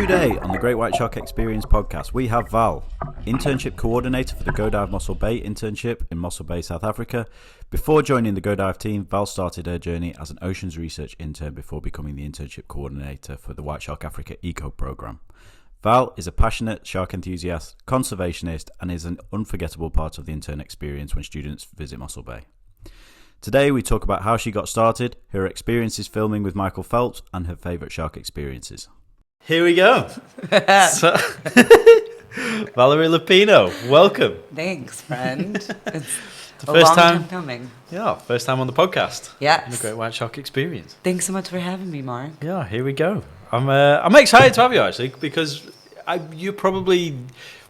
Today on the Great White Shark Experience podcast, we have Val, Internship Coordinator for the GoDive Mossel Bay Internship in Mossel Bay, South Africa. Before joining the GoDive team, Val started her journey as an Oceans Research Intern before becoming the Internship Coordinator for the White Shark Africa Eco Programme. Val is a passionate shark enthusiast, conservationist, and is an unforgettable part of the intern experience when students visit Mossel Bay. Today we talk about how she got started, her experiences filming with Michael Phelps, and her favourite shark experiences. Here we go. So, Valerie Lupino, welcome. Thanks, friend. It's the first time coming. Yeah, first time on the podcast. Yes. In the Great White Shark Experience. Thanks so much for having me, Mark. Yeah, here we go. I'm excited to have you actually because you're probably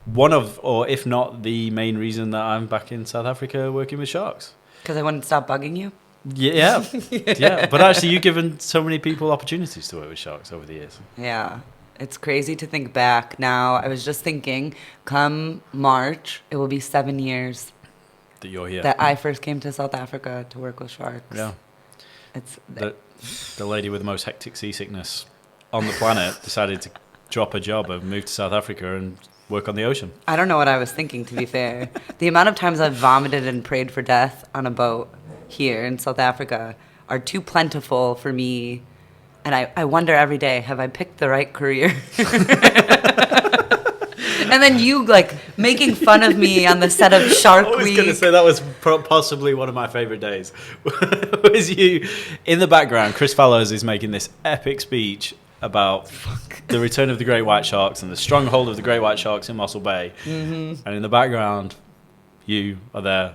one of, or if not the main reason that I'm back in South Africa working with sharks. Because I wouldn't stop bugging you? Yeah. But actually, you've given so many people opportunities to work with sharks over the years. Yeah. It's crazy to think back now. I was just thinking, come March, it will be 7 years that you're here. That I first came to South Africa to work with sharks. Yeah. It's the lady with the most hectic seasickness on the planet decided to drop her job and move to South Africa and work on the ocean. I don't know what I was thinking, to be fair. The amount of times I've vomited and prayed for death on a boat here in South Africa are too plentiful for me. And I wonder every day, have I picked the right career? And then you, making fun of me on the set of Shark Week. I was going to say that was possibly one of my favourite days. Was you in the background, Chris Fallows is making this epic speech about the return of the great white sharks and the stronghold of the great white sharks in Mossel Bay. Mm-hmm. And in the background, you are there.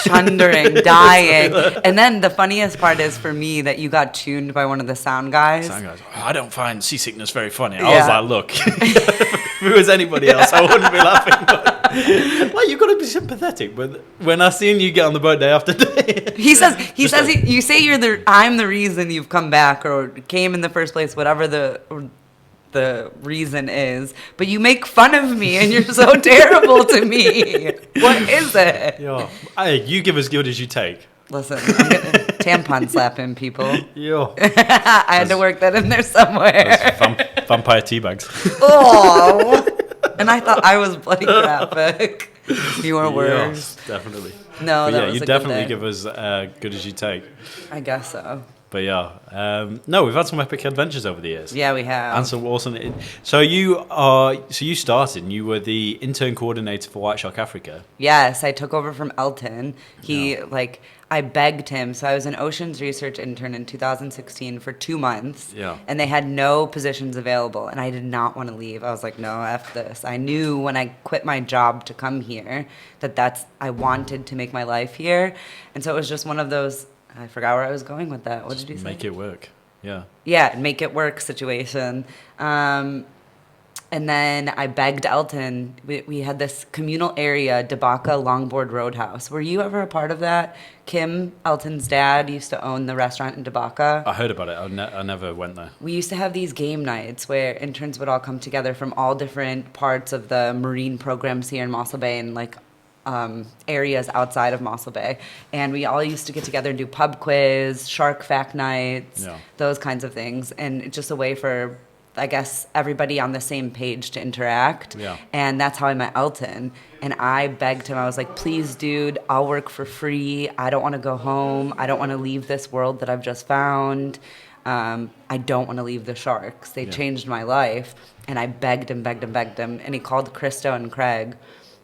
Chundering, dying. And then the funniest part is for me that you got tuned by one of the sound guys. I don't find seasickness very funny. I was like, look, if it was anybody else, I wouldn't be laughing. But, you've got to be sympathetic. But when I seen you get on the boat day after day, you say I'm the reason you've come back or came in the first place, whatever the reason is, but you make fun of me and you're so terrible to me. What is it? Yeah. Hey, you give as good as you take. Listen, I'm gonna tampon slap in, people. Yeah. I had to work that in there somewhere. Vampire tea bags. Oh. And I thought I was bloody graphic. You were worse. Yes, definitely. No, that was you definitely give us good as you take. I guess so. But yeah, no, we've had some epic adventures over the years. Yeah, we have. And some awesome. So you started and you were the intern coordinator for White Shark Africa. Yes, I took over from Elton. I begged him. So I was an Oceans Research Intern in 2016 for 2 months. Yeah. And they had no positions available, and I did not want to leave. I was like, no, F this. I knew when I quit my job to come here I wanted to make my life here. And so it was just one of those. I forgot where I was going with that. What did you say? Make it work. Yeah. Yeah, make it work situation. And then I begged Elton. We had this communal area, Dabaka Longboard Roadhouse. Were you ever a part of that? Kim, Elton's dad, used to own the restaurant in Dabaka. I heard about it. I never went there. We used to have these game nights where interns would all come together from all different parts of the marine programs here in Mossel Bay and areas outside of Mossel Bay, and we all used to get together and do pub quiz, shark fact nights, those kinds of things, and it's just a way for, I guess, everybody on the same page to interact. Yeah. And that's how I met Elton, and I begged him. I was like, please, dude, I'll work for free. I don't want to go home. I don't want to leave this world that I've just found. I don't want to leave the sharks. They changed my life, and I begged him, and he called Christo and Craig,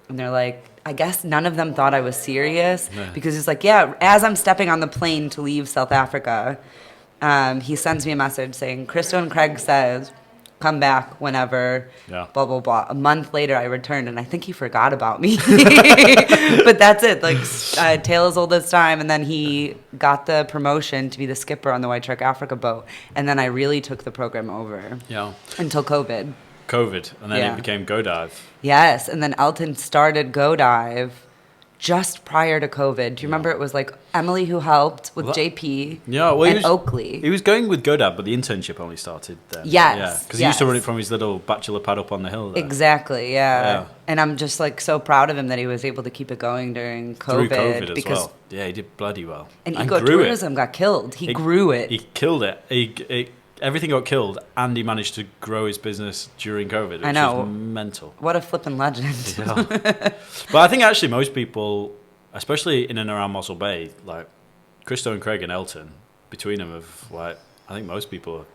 and they're like, I guess none of them thought I was serious because he's like, yeah, as I'm stepping on the plane to leave South Africa, he sends me a message saying, Christo and Craig says, come back whenever, blah, blah, blah. A month later, I returned, and I think he forgot about me. But that's it. Tale as old as time. And then he got the promotion to be the skipper on the White Shark Africa boat. And then I really took the program over until COVID. And then it became GoDive. Yes, and then Elton started GoDive just prior to COVID. Do you remember it was Emily who helped with JP and Oakley? He was going with GoDive, but the internship only started then. Yes. Yeah, because he used to run it from his little bachelor pad up on the hill there. Exactly, yeah. And I'm just so proud of him that he was able to keep it going during COVID. Through COVID as well. Yeah, he did bloody well. And ecotourism got killed. He grew it. He killed it. everything got killed, and he managed to grow his business during COVID, which I know. was mental. What a flippin' legend. Yeah. But I think actually most people, especially in and around Mossel Bay, like Christo and Craig and Elton, between them, have like, I think most people,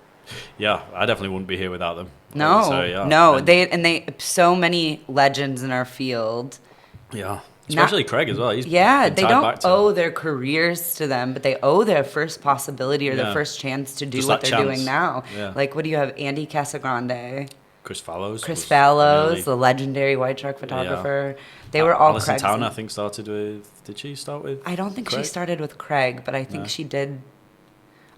yeah, I definitely wouldn't be here without them. No, So, yeah, no, they so many legends in our field. Yeah, especially Craig as well. He's Yeah, been they tied don't back to owe their careers to them, but they owe their first possibility or their first chance to do Just what that they're chance. doing now. Yeah. Like, what do you have? Andy Casagrande, Chris Fallows. Chris was Fallows, nearly- the legendary white shark photographer. They were all Alison Craig's. Town, I think, started with. Did she start with? I don't think Craig? she started with Craig, but I think No. she did.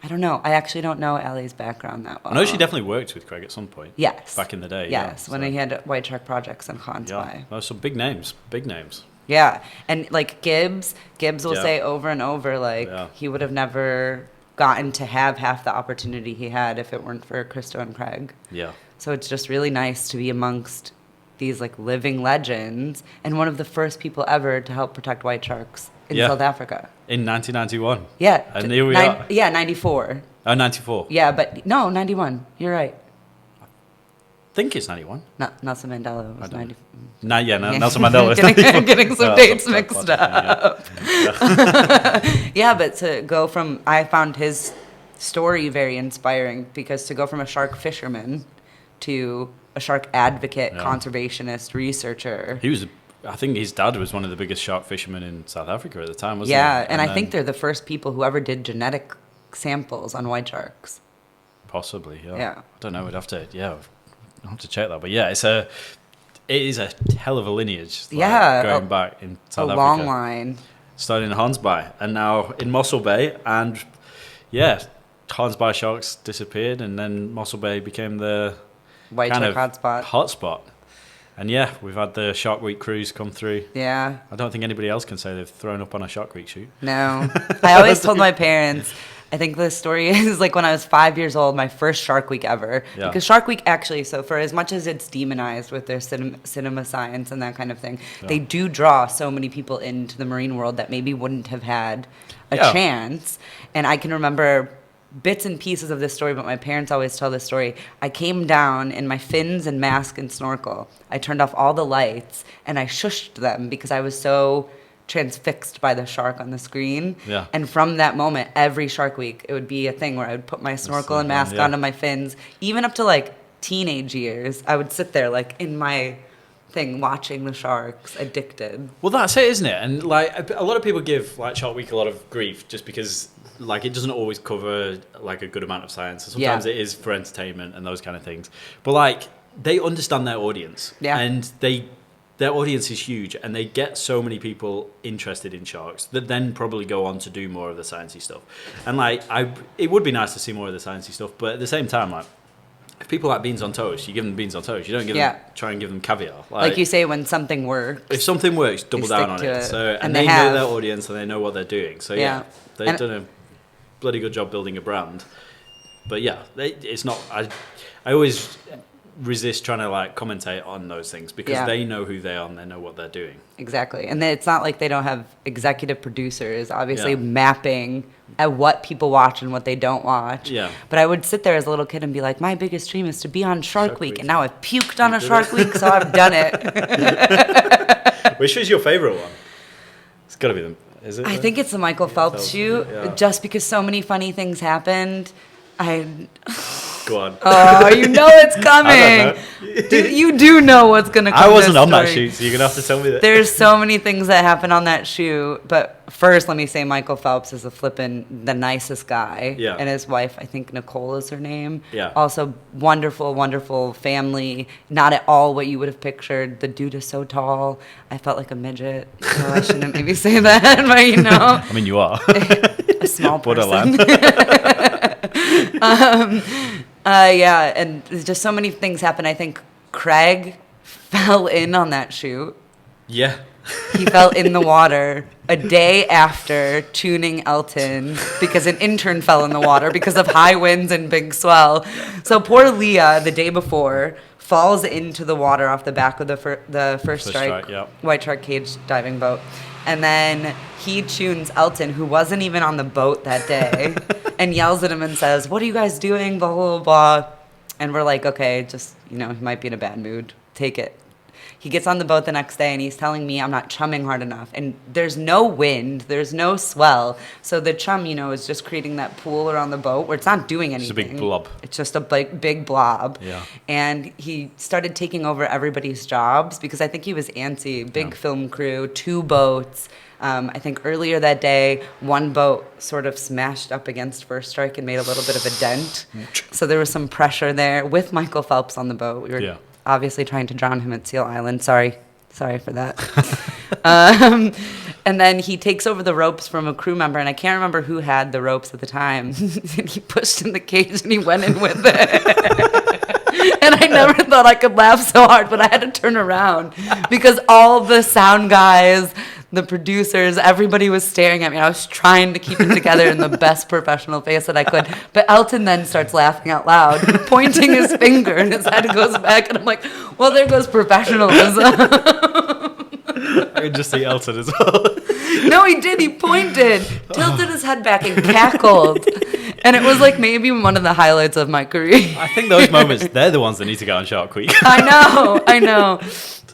I don't know. I actually don't know Ellie's background that well. I know she definitely worked with Craig at some point. Yes. Back in the day. Yes, yeah, when so- he had White Shark Projects and Hans Yeah, by. those some big names. Big names. Yeah, and like Gibbs will Yeah. say over and over, like, Yeah. he would have never gotten to have half the opportunity he had if it weren't for Christo and Craig. Yeah. So it's just really nice to be amongst these like living legends and one of the first people ever to help protect white sharks in Yeah. South Africa. In 1991. Yeah. And here we are. Yeah, 94. Oh, 94. Yeah, but no, 91. You're right. I think it's 91. Nelson Mandela was 90. Nelson Mandela was 94. I'm getting some Oh, dates that's mixed classic, up. yeah. Yeah, but to go from, I found his story very inspiring because to go from a shark fisherman to a shark advocate, Yeah. conservationist, researcher. He was, I think his dad was one of the biggest shark fishermen in South Africa at the time, wasn't Yeah, he? and I then- think they're the first people who ever did genetic samples on white sharks. Possibly, yeah. Yeah. I don't know, I'll have to check that. But yeah, it is a hell of a lineage. like, Yeah, Going back in South a Africa. long line. Starting in Hansby and now in Mossel Bay. And yeah, Hansby sharks disappeared and then Mossel Bay became the White kind shark of hotspot. hotspot. And yeah, we've had the Shark Week cruise come through. Yeah. I don't think anybody else can say they've thrown up on a Shark Week shoot. No. I always told my parents, I think the story is like when I was 5 years old, my first Shark Week ever. Yeah. Because Shark Week actually, so for as much as it's demonized with their cinema science and that kind of thing, they do draw so many people into the marine world that maybe wouldn't have had a Yeah. chance. And I can remember bits and pieces of this story, but my parents always tell this story. I came down in my fins and mask and snorkel. I turned off all the lights and I shushed them because I was so transfixed by the shark on the screen. Yeah. And from that moment, every Shark Week, it would be a thing where I would put my snorkel and mask yeah. onto my fins. Even up to like teenage years, I would sit there like in my thing watching the sharks, addicted. Well, that's it, isn't it? And like a lot of people give like Shark Week a lot of grief just because like it doesn't always cover like a good amount of science. So sometimes it is for entertainment and those kind of things. But like they understand their audience, and their audience is huge, and they get so many people interested in sharks that then probably go on to do more of the sciencey stuff. And like it would be nice to see more of the sciencey stuff, but at the same time, like if people like beans on toast, you give them beans on toast. You don't give them, try and give them caviar. Like you say, when something works. If something works, double They down stick on to it. it. So And they they know have. their audience and they know what they're doing. So Yeah. they've And- done a bloody good job building a brand. But yeah, it's not. I always resist trying to like commentate on those things because they know who they are and they know what they're doing. Exactly. And it's not like they don't have executive producers, obviously Yeah. mapping at what people watch and what they don't watch. Yeah. But I would sit there as a little kid and be like, my biggest dream is to be on Shark Week. Week. And now I've puked on a Shark Week, so I've done it. Which is your favorite one? It's got to be them. Is it? I think it's the Michael Phelps Phelps, shoot, yeah. just because so many funny things happened. Go on. Oh, you know it's I coming. don't Dude, you do know what's going to come. I wasn't this on that story. shoot, so you're gonna have to tell me that. There's so many things that happen on that shoot. But first, let me say Michael Phelps is the nicest guy. Yeah. And his wife, I think Nicole is her name. Yeah. Also, wonderful, wonderful family. Not at all what you would have pictured. The dude is so tall. I felt like a midget. So I shouldn't maybe say that, but you know. I mean, you are. A small person. Borderland. Yeah, and there's just so many things happen. I think Craig fell in on that shoot. Yeah. He fell in the water a day after tuning Elton because an intern fell in the water because of high winds and big swell. So poor Leah, the day before, falls into the water off the back of the first strike yeah. white shark cage diving boat. And then he tunes Elton, who wasn't even on the boat that day, and yells at him and says, "What are you guys doing? Blah, blah, blah." And we're like, okay, just, he might be in a bad mood. Take it. He gets on the boat the next day, and he's telling me I'm not chumming hard enough. And there's no wind. There's no swell. So the chum, is just creating that pool around the boat where it's not doing anything. It's a big blob. It's just a big blob. Yeah. And he started taking over everybody's jobs because I think he was antsy. Big film crew, 2 boats. I think earlier that day, one boat sort of smashed up against First Strike and made a little bit of a dent. So there was some pressure there with Michael Phelps on the boat. We were obviously trying to drown him at Seal Island. Sorry for that. And then he takes over the ropes from a crew member, and I can't remember who had the ropes at the time. And he pushed in the cage, and he went in with it. And I never thought I could laugh so hard, but I had to turn around because all the sound guys, the producers, everybody was staring at me. I was trying to keep it together in the best professional face that I could. But Elton then starts laughing out loud, pointing his finger, and his head goes back. And I'm like, well, there goes professionalism. I could just see Elton as well. No, he did. He pointed, tilted his head back, and cackled. And it was like maybe one of the highlights of my career. I think those moments, they're the ones that need to go on Shark Week. I know.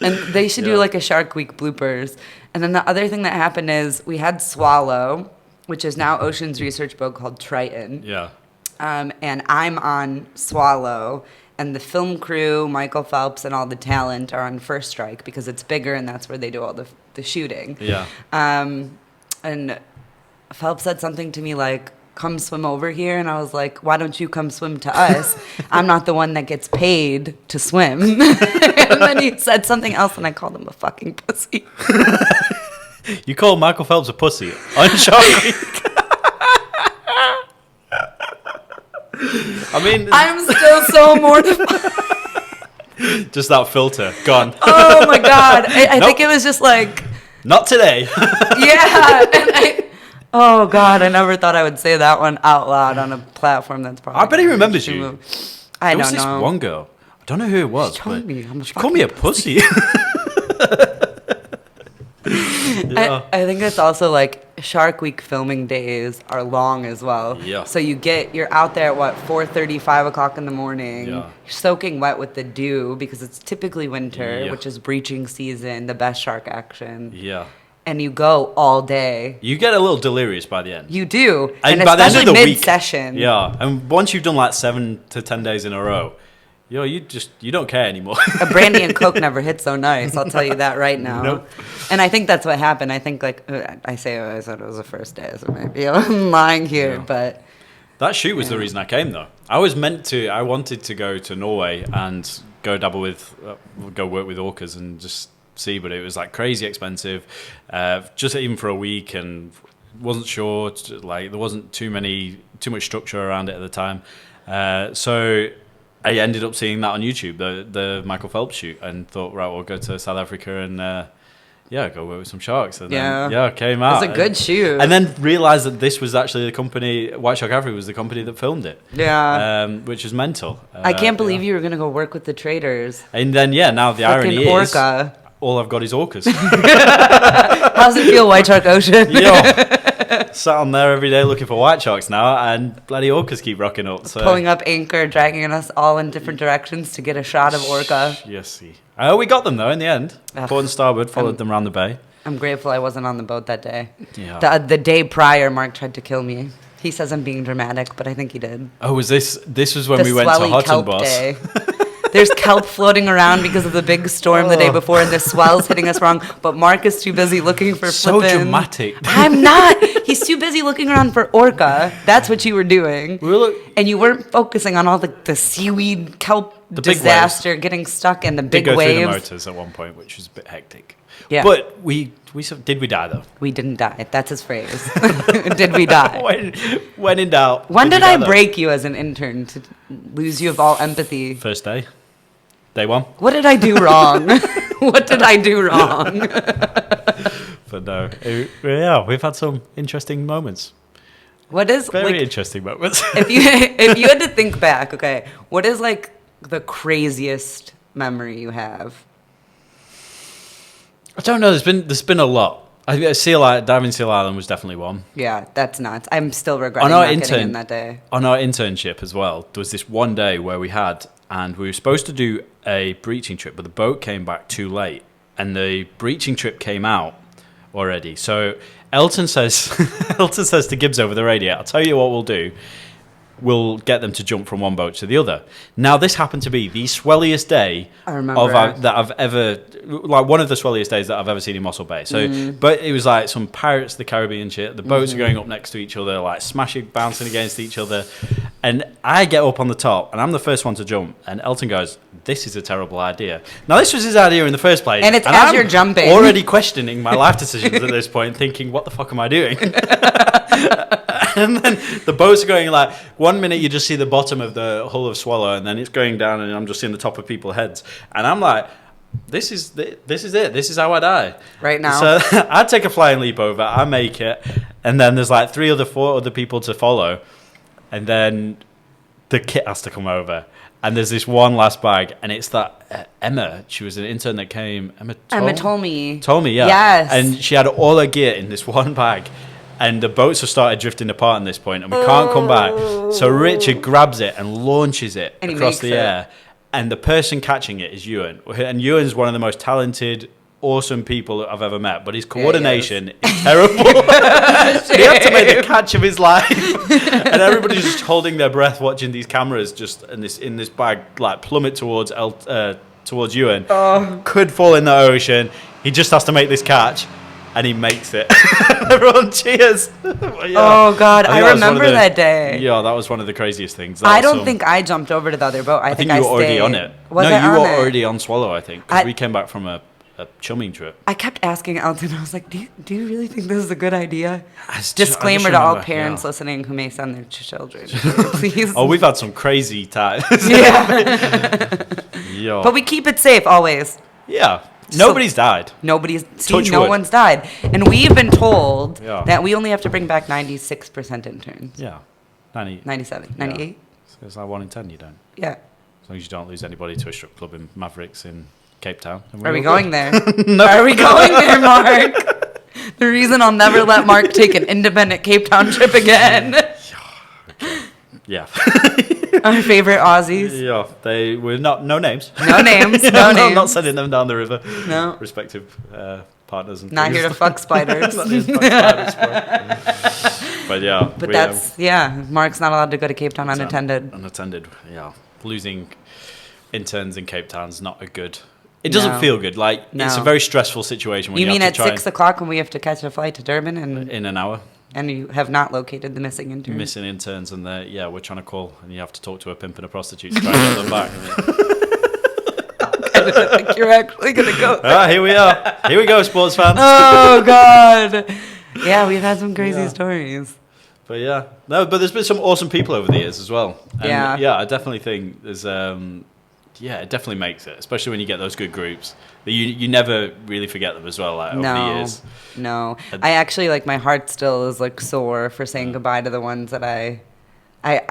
And they should do like a Shark Week bloopers. And then the other thing that happened is we had Swallow, which is now Oceans Research boat called Triton. Yeah. And I'm on Swallow. And the film crew, Michael Phelps, and all the talent are on First Strike because it's bigger and that's where they do all the shooting. Yeah. And Phelps said something to me like, "Come swim over here." And I was like, "Why don't you come swim to us? I'm not the one that gets paid to swim." And then he said something else, and I called him a fucking pussy. You call Michael Phelps a pussy on Shark Week? I mean, I'm still so mortified. Just that filter gone. Oh my God. I think it was just like, not today. yeah. And oh God, I never thought I would say that one out loud on a platform that's probably. I bet he remembers you. I There was don't this know. one girl. I don't know who it was, She told but me I'm a she called me a pussy. Yeah. I think it's also like Shark Week filming days are long as well. Yeah. So you're out there at 4:30, 5 o'clock in the morning. Yeah. You're soaking wet with the dew because it's typically winter, Yeah. which is breaching season, the best shark action. Yeah. And you go all day. You get a little delirious by the end. You do. And And by the end especially of the week, mid-session. Yeah. And once you've done like 7 to 10 days in a row, you don't care anymore. A brandy and Coke never hit so nice. I'll tell you that right now. Nope. And I think that's what happened. I think I said it was the first day, so maybe I'm lying here, Yeah. but That shoot was the reason I came, though. I wanted to go to Norway and go work with orcas and just see, but it was like crazy expensive, just even for a week, and wasn't sure. Like there wasn't too much structure around it at the time, so I ended up seeing that on YouTube, the Michael Phelps shoot, and thought, right, we'll go to South Africa and go work with some sharks. And then, came out. It was a good shoot. And then realised that this was actually the company, White Shark Africa was the company that filmed it. Yeah. Which is mental. I can't believe you were going to go work with the traders. And then, now the irony is, orca. all I've got is orcas. How's it feel, White Shark Ocean? Sat on there every day looking for white sharks now, and bloody orcas keep rocking up. So. Pulling up anchor, dragging us all in different directions to get a shot of orca. Yes, we got them though in the end. Port and starboard, followed them around the bay. I'm grateful I wasn't on the boat that day. Yeah. The day prior, Mark tried to kill me. He says I'm being dramatic, but I think he did. Oh, was this was when The we went to swelly Hudson kelp Boss? day. There's kelp floating around because of the big storm the day before, and the swell's hitting us wrong. But Mark is too busy looking for So flippin'. dramatic. I'm not. He's too busy looking around for orca. That's what you were doing. And you weren't focusing on all the seaweed kelp The big disaster getting stuck and the big did go waves. through the motors at one point, which was a bit hectic. Yeah. But did we die though? We didn't die. That's his phrase. Did we die? When in doubt. When did we die, I though? break you as an intern to lose you of all empathy? First day. Day one. What did I do wrong? What did I do wrong? But no, we've had some interesting moments. What is Very interesting moments. if you had to think back, okay, what is like the craziest memory you have? I don't know. There's been a lot. I think diving Seal Island was definitely one. Yeah, that's nuts. I'm still regretting not getting in that day. On our internship as well, there was this one day where we were supposed to do a breaching trip, but the boat came back too late, and the breaching trip came out already. So Elton says to Gibbs over the radio, "I'll tell you what we'll do. We'll get them to jump from one boat to the other." Now, this happened to be the swelliest day that I've ever, like one of the swelliest days that I've ever seen in Mossel Bay. So, but it was like some Pirates of the Caribbean shit. The boats are going up next to each other, like smashing, bouncing against each other. And I get up on the top, and I'm the first one to jump. And Elton goes, "This is a terrible idea." Now, this was his idea in the first place. And it's as you're jumping. Already questioning my life decisions at this point, thinking, what the fuck am I doing? And then the boats are going like, 1 minute you just see the bottom of the hull of Swallow, and then it's going down, and I'm just seeing the top of people's heads. And I'm like, this is it. This is how I die. Right now. So I take a flying leap over. I make it. And then there's like 4 other people to follow. And then the kit has to come over. And there's this one last bag, and it's that Emma. She was an intern that came. Emma told me, yeah. Yes. And she had all her gear in this one bag. And the boats have started drifting apart at this point, and we can't come back. So Richard grabs it and launches it across the air. And the person catching it is Ewan. And Ewan's one of the most talented, awesome people that I've ever met. But his coordination is terrible. He had to make the catch of his life. And everybody's just holding their breath watching these cameras just in this bag like plummet towards Ewan. Could fall in the ocean. He just has to make this catch. And he makes it. Everyone cheers. Oh, God. I remember that day. Yeah, that was one of the craziest things. I don't think I jumped over to the other boat. I think you were already on it. You were already on Swallow, I think. Because we came back from a chumming trip. I kept asking Elton, I was like, do you really think this is a good idea? Disclaimer to all parents listening who may send their children. Please. Oh, we've had some crazy times. Yeah. But we keep it safe always. Yeah. Nobody's died. No one's died. And we've been told that we only have to bring back 96% interns. Yeah. 97, 98. Yeah. So it's like 1 in 10 you don't. Yeah. As long as you don't lose anybody to a strip club in Mavericks in Cape Town. Are we going there? No. Are we going there, Mark? The reason I'll never let Mark take an independent Cape Town trip again. Yeah. Our favorite Aussies. Yeah, they were no names. No names. I'm not sending them down the river. No. Respective partners and not things. here to fuck spiders. Not here to fuck spiders. But yeah. But Mark's not allowed to go to Cape Town unattended. Unattended, yeah. Losing interns in Cape Town's not a good. It doesn't feel good. It's a very stressful situation when you mean have to at 6 o'clock when we have to catch a flight to Durban in an hour? And you have not located the missing interns. Missing interns, and we're trying to call, and you have to talk to a pimp and a prostitute to try and get them back. I think you're actually going to go there. Here we are. Here we go, sports fans. Oh, God. Yeah, we've had some crazy stories. But but there's been some awesome people over the years as well. And I definitely think there's, it definitely makes it, especially when you get those good groups. You never really forget them as well, over the years. No, I actually, my heart still is, sore for saying goodbye to the ones that I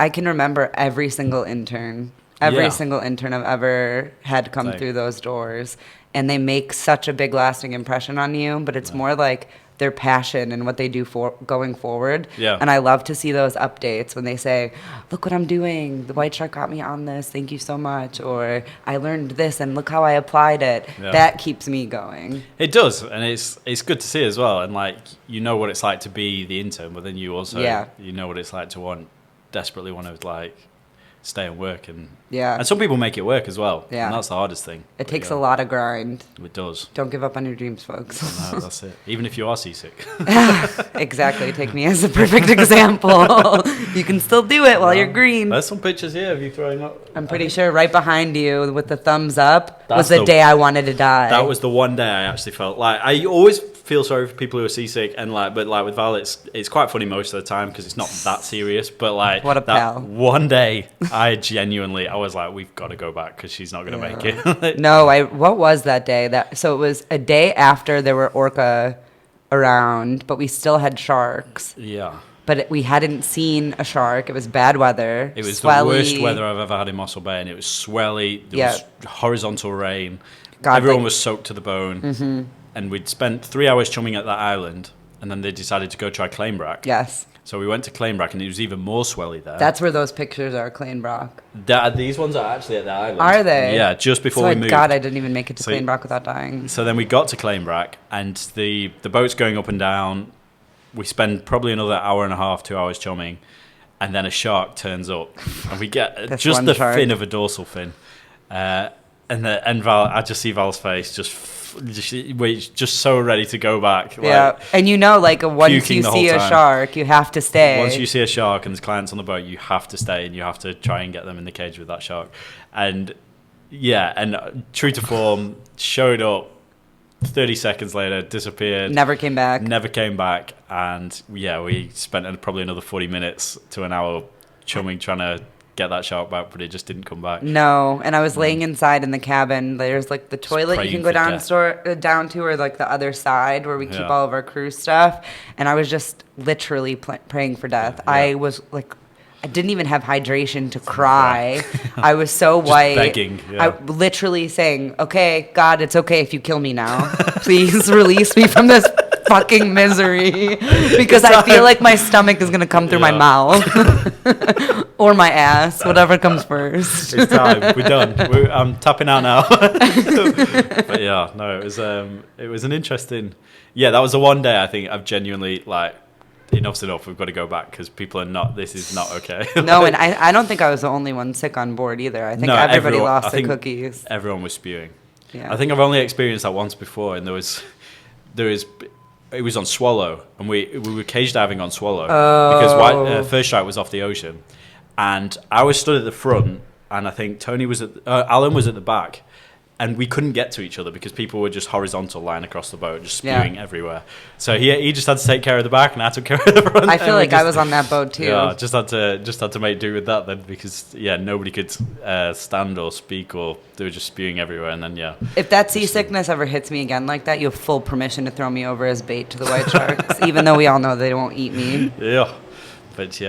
can remember every single intern. Every single intern I've ever had come through those doors. And they make such a big lasting impression on you, but it's more like their passion and what they do for going forward. Yeah. And I love to see those updates when they say, look what I'm doing. The White Shark got me on this. Thank you so much. Or I learned this and look how I applied it. Yeah. That keeps me going. It does. And it's good to see as well. And you know what it's like to be the intern, but then you also, you know what it's like to desperately want to stay and work. And some people make it work as well. Yeah. And that's the hardest thing. It takes a lot of grind. It does. Don't give up on your dreams, folks. No, that's it. Even if you are seasick. Exactly. Take me as a perfect example. You can still do it while you're green. There's some pictures here of you throwing up. I'm pretty sure right behind you with the thumbs up was the day I wanted to die. That was the one day I actually felt I always feel sorry for people who are seasick, and but with Val it's quite funny most of the time because it's not that serious, but what a pal. One day I was like, we've got to go back because she's not going to make it. No, what was that day? So it was a day after there were orca around, but we still had sharks. Yeah. But we hadn't seen a shark. It was bad weather. It was swelly. The worst weather I've ever had in Mossel Bay, and it was swelly. There was horizontal rain. God, everyone was soaked to the bone. Mm-hmm. and we'd spent 3 hours chumming at that island, and then they decided to go try Clainbrack. Yes. So we went to Clainbrack, and it was even more swelly there. That's where those pictures are, Clainbrack. These ones are actually at the island. Are they? Yeah, just before we moved. God, I didn't even make it to Clainbrack without dying. So then we got to Clainbrack, and the boat's going up and down. We spend probably another hour and a half, 2 hours chumming, and then a shark turns up, and we get just the fin of a dorsal fin. And Val, I just see Val's face, just so ready to go back. Yeah, and once you see a shark, you have to stay. Once you see a shark and there's clients on the boat, you have to stay, and you have to try and get them in the cage with that shark. And true to form, showed up. 30 seconds later, disappeared. Never came back. And we spent probably another 40 minutes to an hour chumming trying to get that shark back, but it just didn't come back. No, and I was laying inside in the cabin. There's the toilet you can go down to, or the other side where we keep all of our crew stuff. And I was just literally praying for death. Yeah. I was I didn't even have hydration to cry. I was so white. Begging. Yeah. I literally saying, "Okay, God, it's okay if you kill me now. Please release me from this fucking misery," because I feel like my stomach is gonna come through my mouth or my ass, whatever comes first. It's time. We're done. I'm tapping out now. But it was an interesting. Yeah, that was the one day I think I've genuinely enough's enough. We've got to go back because people are not. This is not okay. No, and I don't think I was the only one sick on board either. I think everybody lost their cookies. Everyone was spewing. Yeah. I think I've only experienced that once before, and it was on Swallow, and we were cage diving on Swallow because First Strike was off the ocean, and I was stood at the front, and I think Tony was Alan was at the back. And we couldn't get to each other because people were just horizontal lying across the boat, just spewing everywhere. So he just had to take care of the back, and I took care of the front. I feel like I was on that boat too. Yeah, just had to make do with that then because nobody could stand or speak, or they were just spewing everywhere. And then if that seasickness ever hits me again like that, you have full permission to throw me over as bait to the white sharks, even though we all know they won't eat me. Yeah, but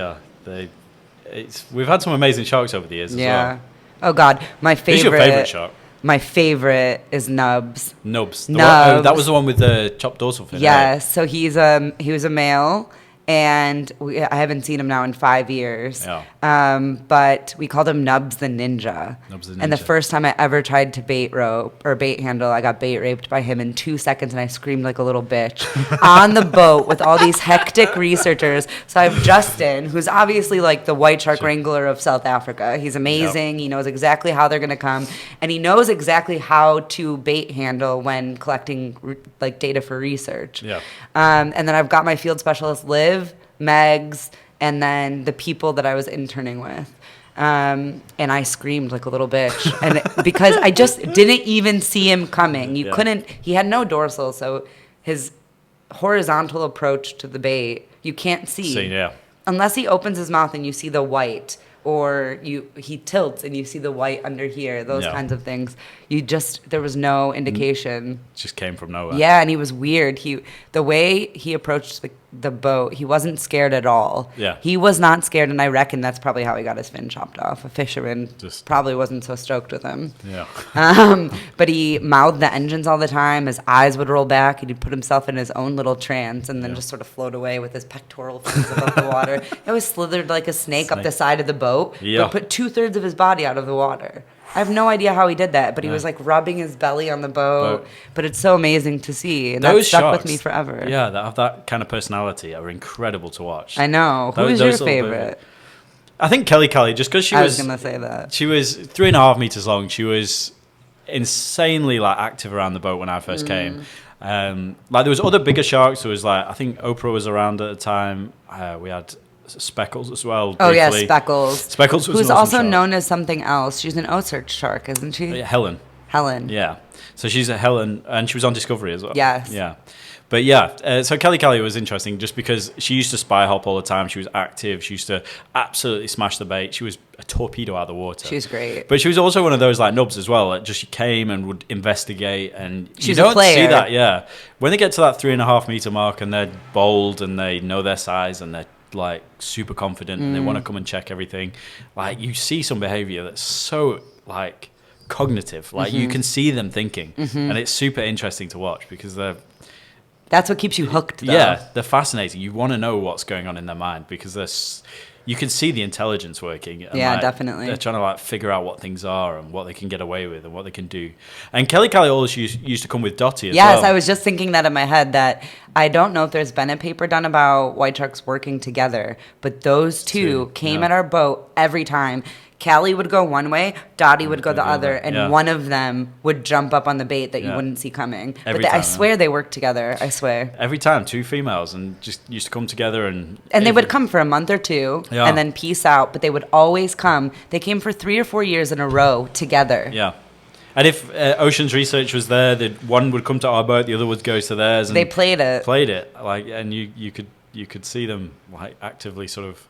we've had some amazing sharks over the years as well. Oh God, my favorite. Who's your favorite shark? My favorite is Nubs. Nubs. That was the one with the chopped dorsal fin. Yes. So he was a male, and I haven't seen him now in 5 years. Yeah. But we called him Nubs the Ninja. And the first time I ever tried to bait handle, I got bait raped by him in 2 seconds, and I screamed like a little bitch on the boat with all these hectic researchers. So I have Justin, who's obviously the white shark wrangler of South Africa. He's amazing. Yep. He knows exactly how they're going to come, and he knows exactly how to bait handle when collecting data for research. Yeah. And then I've got my field specialist, Liv, Megs, and then the people that I was interning with. And I screamed like a little bitch. And because I just didn't even see him coming. He had no dorsal, so his horizontal approach to the bait, you can't see. Unless he opens his mouth and you see the white, or he tilts and you see the white under here, those kinds of things. There was no indication. Just came from nowhere. Yeah, and he was weird. The way he approached the boat, he wasn't scared at all. Yeah. He was not scared, and I reckon that's probably how he got his fin chopped off. A fisherman probably wasn't so stoked with him. Yeah. But he mouthed the engines all the time. His eyes would roll back. He'd put himself in his own little trance and then just sort of float away with his pectoral fins above the water. He always slithered like a snake up the side of the boat, but put 2/3 of his body out of the water. I have no idea how he did that, but he was rubbing his belly on the boat. But it's so amazing to see, and that stuck with me forever. Yeah, that have that kind of personality are incredible to watch. I know. Who's your favorite? I think Kelly Kelly, just because I was gonna say that she was 3.5 meters long. She was insanely active around the boat when I first came. There was other bigger sharks. There was I think Oprah was around at the time. We had Speckles as well. Oh yeah, Speckles. Speckles was who's an awesome also shark. known as something else. She's an Oceans shark, isn't she? Helen. Yeah. So she's a Helen, and she was on Discovery as well. Yes. Yeah. But so Kelly Kelly was interesting just because she used to spy hop all the time. She was active. She used to absolutely smash the bait. She was a torpedo out of the water. She's great. But she was also one of those Nubs as well. She came and would investigate, and she's you don't a player. see that. Yeah. When they get to that 3.5 meter mark and they're bold and they know their size and they're super confident and they want to come and check everything, you see some behavior that's so cognitive. Like you can see them thinking, and it's super interesting to watch because that's what keeps you hooked, though. Yeah, they're fascinating. You want to know what's going on in their mind because you can see the intelligence working. And yeah, definitely. They're trying to like figure out what things are and what they can get away with and what they can do. And Kelly Callie always used to come with Dottie as well. Yes, I was just thinking that in my head, that I don't know if there's been a paper done about white sharks working together, but those two came at our boat every time. Callie would go one way, Dottie would go the other, and one of them would jump up on the bait that you wouldn't see coming. I swear they worked together. I swear. Every time, two females, and just used to come together and they would come for a month or two and then peace out. But they would always come. They came for 3 or 4 years in a row together. Yeah. And if Oceans Research was there, one would come to our boat, the other would go to theirs. And they played it, like, and you could see them like actively sort of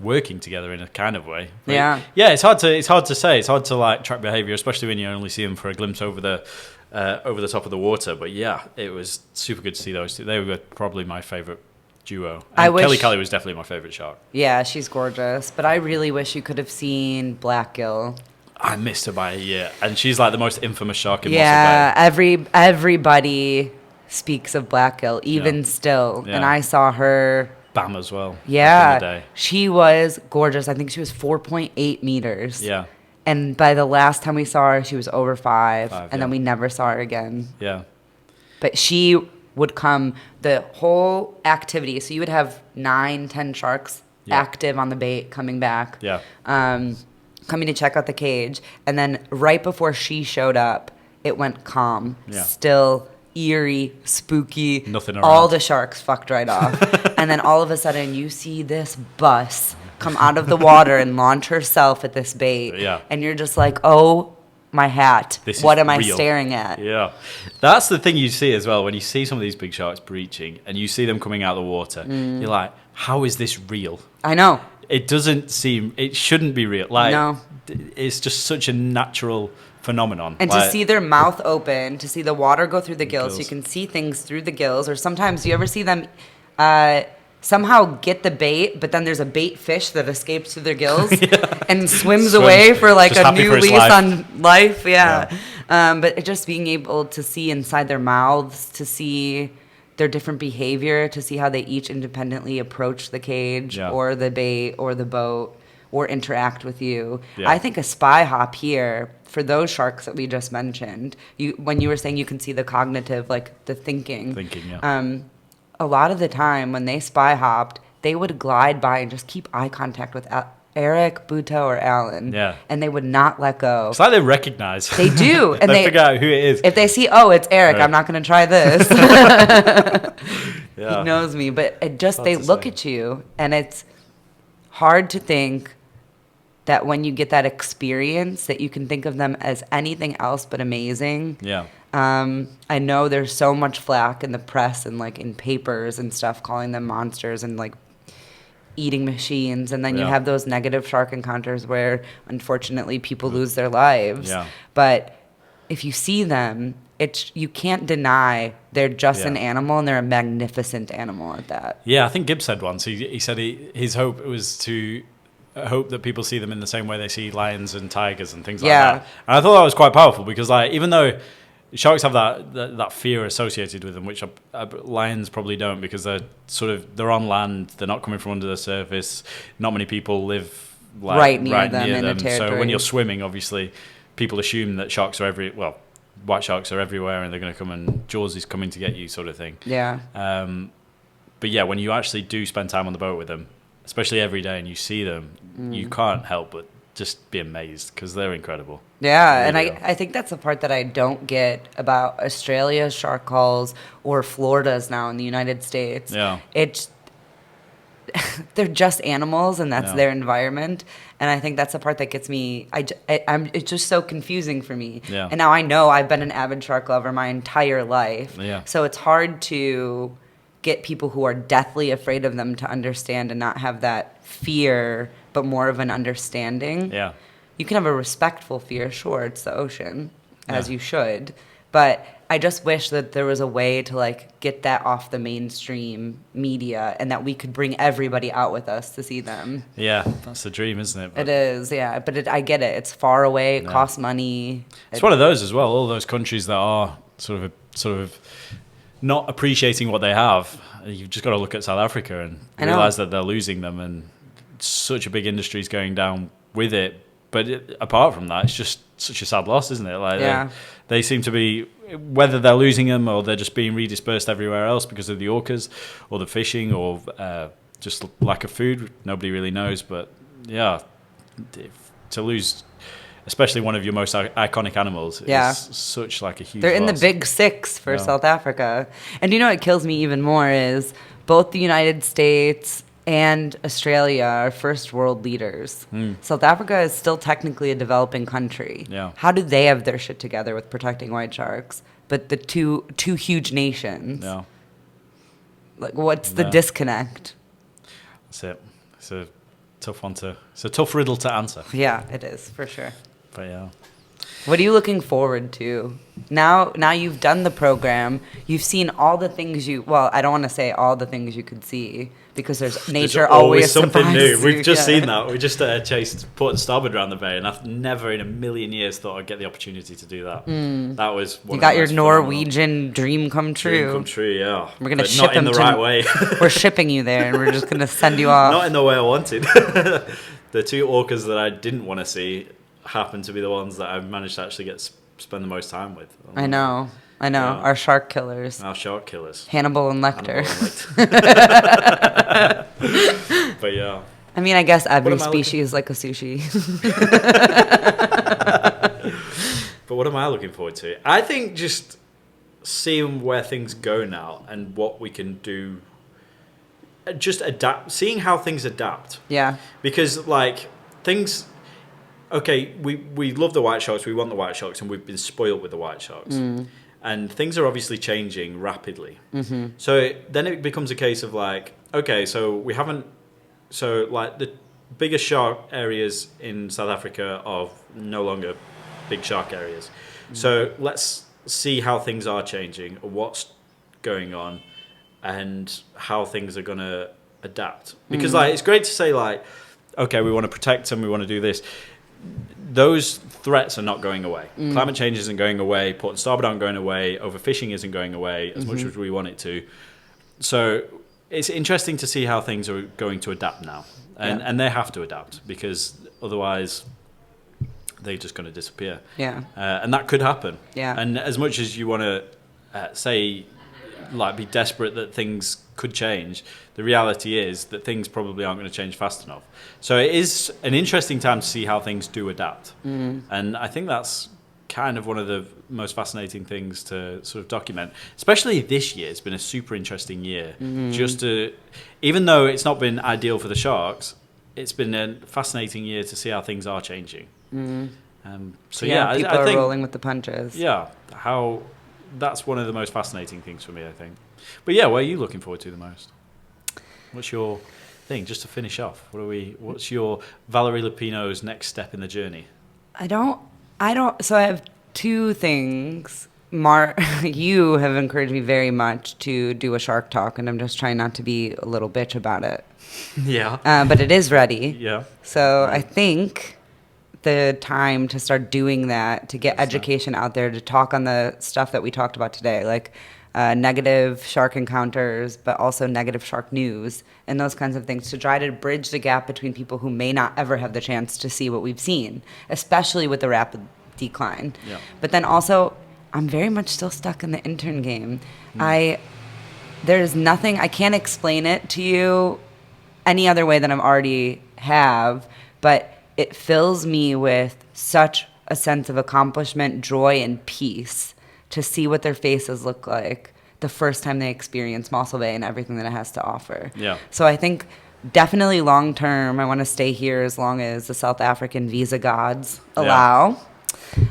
working together in a kind of way. But it's hard to say. It's hard to like track behavior, especially when you only see them for a glimpse over the top of the water. But yeah, it was super good to see those two. They were probably my favorite duo. And Kelly Callie was definitely my favorite shark. Yeah, she's gorgeous. But I really wish you could have seen Blackgill. I missed her by a year, and she's like the most infamous shark in Mossel Bay. Yeah, everybody speaks of Blackgill, even still. Yeah. And I saw her. Bam as well. Yeah, she was gorgeous. I think she was 4.8 meters. Yeah. And by the last time we saw her, she was over 5 and then we never saw her again. Yeah. But she would come the whole activity. So you would have 9, 10 sharks active on the bait coming back. Yeah. Coming to check out the cage. And then right before she showed up, it went calm. Yeah. Still eerie, spooky. Nothing around. All the sharks fucked right off. And then all of a sudden you see this bus come out of the water and launch herself at this bait. Yeah. And you're just like, oh my hat. What am I staring at? Yeah. That's the thing you see as well when you see some of these big sharks breaching and you see them coming out of the water. You're like, how is this real? I know. It shouldn't be real. Like, no. It's just such a natural phenomenon. And to see their mouth open, to see the water go through the gills, so you can see things through the gills. Or sometimes you ever see them somehow get the bait, but then there's a bait fish that escapes through their gills and swims away for like a new lease on life. Yeah. But just being able to see inside their mouths, to see their different behavior, to see how they each independently approach the cage or the bait or the boat or interact with you. Yeah. I think a spy hop here, for those sharks that we just mentioned, when you were saying you can see the cognitive, like the thinking. A lot of the time when they spy hopped, they would glide by and just keep eye contact with Eric, Buto, or Alan. Yeah. And they would not let go. It's like they recognize. They do. And they figure out who it is. If they see, it's Eric, I'm not going to try this. He knows me. But they look at you, and it's hard to think that when you get that experience that you can think of them as anything else but amazing. Yeah. I know there's so much flack in the press and like in papers and stuff calling them monsters and like eating machines, and then you have those negative shark encounters where unfortunately people lose their lives. Yeah. But if you see them, you can't deny they're just an animal, and they're a magnificent animal at that. Yeah, I think Gibbs said once, he said his hope was to hope that people see them in the same way they see lions and tigers and things like that. And I thought that was quite powerful because, like, even though sharks have that fear associated with them, which lions probably don't, because they're on land, they're not coming from under the surface. Not many people live right near them. So when you're swimming, obviously, people assume that white sharks are everywhere and they're going to come and Jaws is coming to get you, sort of thing. Yeah. But yeah, when you actually do spend time on the boat with them, especially every day, and you see them, you can't help but just be amazed because they're incredible. Yeah, and I think that's the part that I don't get about Australia's shark calls or Florida's now in the United States. Yeah. They're just animals, and that's their environment. And I think that's the part that gets me. It's just so confusing for me. Yeah. And now I know I've been an avid shark lover my entire life. Yeah. So it's hard to get people who are deathly afraid of them to understand and not have that fear, but more of an understanding. Yeah. You can have a respectful fear, sure, it's the ocean, as you should. But I just wish that there was a way to like get that off the mainstream media and that we could bring everybody out with us to see them. Yeah, that's the dream, isn't it? It is, yeah. But I get it. It's far away. It costs money. It's one of those as well. All those countries that are sort of not appreciating what they have. You've just got to look at South Africa and realize that they're losing them, and such a big industry is going down with it. But apart from that, it's just such a sad loss, isn't it? Like they seem to be, whether they're losing them or they're just being redispersed everywhere else because of the orcas or the fishing or just lack of food. Nobody really knows. But yeah, to lose, especially one of your most iconic animals, is such like a huge They're in loss. the big six for South Africa. And you know what kills me even more is both the United States and Australia are first world leaders. South Africa is still technically a developing country. Yeah. How do they have their shit together with protecting white sharks? But the two huge nations. Yeah. Like, what's the disconnect? That's it. It's a tough one it's a tough riddle to answer. Yeah, it is, for sure. But yeah. What are you looking forward to? Now you've done the program. You've seen all the things I don't want to say all the things you could see because nature always something new. surprises We've you. just seen that. We just chased port and starboard around the bay, and I've never in a million years thought I'd get the opportunity to do that. That was one You of got the your most Norwegian dream come true. Dream come true, yeah. We're gonna But ship not in him the right way. We're shipping you there, and we're just gonna send you off. Not in the way I wanted. The two orcas that I didn't want to see happened to be the ones that I've managed to actually spend the most time with. I know. Yeah. Our shark killers. Our shark killers. Hannibal and Lecter. But yeah. I mean, I guess every am I species is like a sushi. But what am I looking forward to? I think just seeing where things go now and what we can do. Just adapt. Seeing how things adapt. Yeah. Because like things. Okay, we love the white sharks, we want the white sharks, and we've been spoiled with the white sharks. And things are obviously changing rapidly. So then it becomes a case of like, okay, so like the biggest shark areas in South Africa are no longer big shark areas. So let's see how things are changing, or what's going on, and how things are going to adapt. Because like it's great to say like, okay, we want to protect them, we want to do this. Those threats are not going away. Climate change isn't going away. Port and starboard aren't going away. Overfishing isn't going away as much as we want it to. So it's interesting to see how things are going to adapt now. And they have to adapt because otherwise they're just going to disappear. Yeah. And that could happen. Yeah. And as much as you want to say, like, be desperate that things could change, the reality is that things probably aren't going to change fast enough. So it is an interesting time to see how things do adapt. And I think that's kind of one of the most fascinating things to sort of document. Especially this year, it's been a super interesting year. Just to, even though it's not been ideal for the sharks, it's been a fascinating year to see how things are changing. So yeah, people I think, are rolling with the punches. Yeah, that's one of the most fascinating things for me, I think. But yeah, what are you looking forward to the most? What's your thing, just to finish off? What's your Valerie Lupino's next step in the journey? So I have two things. You have encouraged me very much to do a shark talk, and I'm just trying not to be a little bitch about it. Yeah. But it is ready. Yeah. So I think the time to start doing that, to get education out there, to talk on the stuff that we talked about today, like negative shark encounters, but also negative shark news and those kinds of things, to try to bridge the gap between people who may not ever have the chance to see what we've seen, especially with the rapid decline. Yeah. But then also, I'm very much still stuck in the intern game. There's nothing, I can't explain it to you any other way than I already have, but it fills me with such a sense of accomplishment, joy, and peace to see what their faces look like the first time they experience Mossel Bay and everything that it has to offer. Yeah. So I think definitely long term, I want to stay here as long as the South African visa gods allow.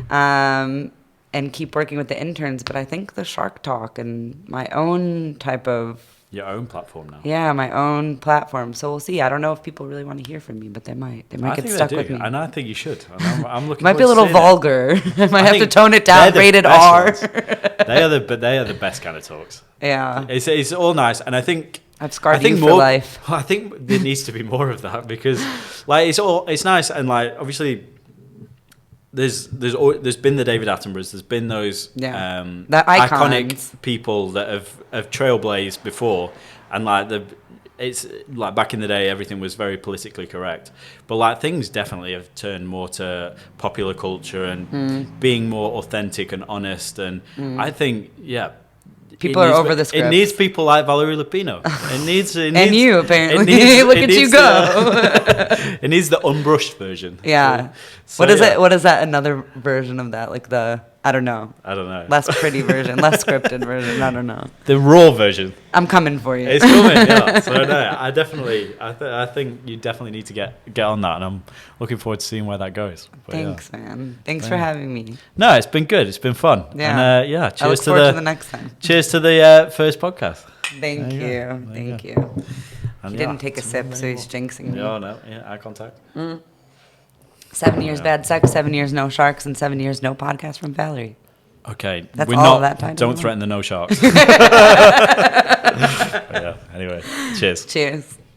And keep working with the interns. But I think the shark talk and my own type of Your own platform now. Yeah, my own platform. So we'll see. I don't know if people really want to hear from me, but they might. They might get stuck with me. And I think you should. And I'm looking. Might be a little vulgar. I might have to tone it down. Rated R. They are the best kind of talks. Yeah. It's all nice, and I think I've scarred you for life. I think there needs to be more of that because, like, it's nice and like obviously. There's been the David Attenboroughs. There's been those the iconic people that have trailblazed before, and like it's like back in the day everything was very politically correct, but like things definitely have turned more to popular culture and being more authentic and honest. And I think people are over the script. It needs people like Valerie Lupino. It needs and you apparently look at you go. It needs the unbrushed version. Yeah. So, what is it? What is that? Another version of that? Like I don't know. Less pretty version, less scripted version. I don't know. The raw version. I'm coming for you. It's coming. Yeah. So no, I think you definitely need to get on that, and I'm looking forward to seeing where that goes. But, thanks, man. Thanks for having me. No, it's been good. It's been fun. Yeah. And, cheers I look forward to the next time. Cheers to the first podcast. Thank you. Thank you. He didn't take a sip, so he's jinxing me. No. Eye contact. 7 years bad sex, 7 years no sharks, and 7 years no podcast from Valerie. Okay, that's all that time. Don't threaten the no sharks. Anyway, cheers. Cheers.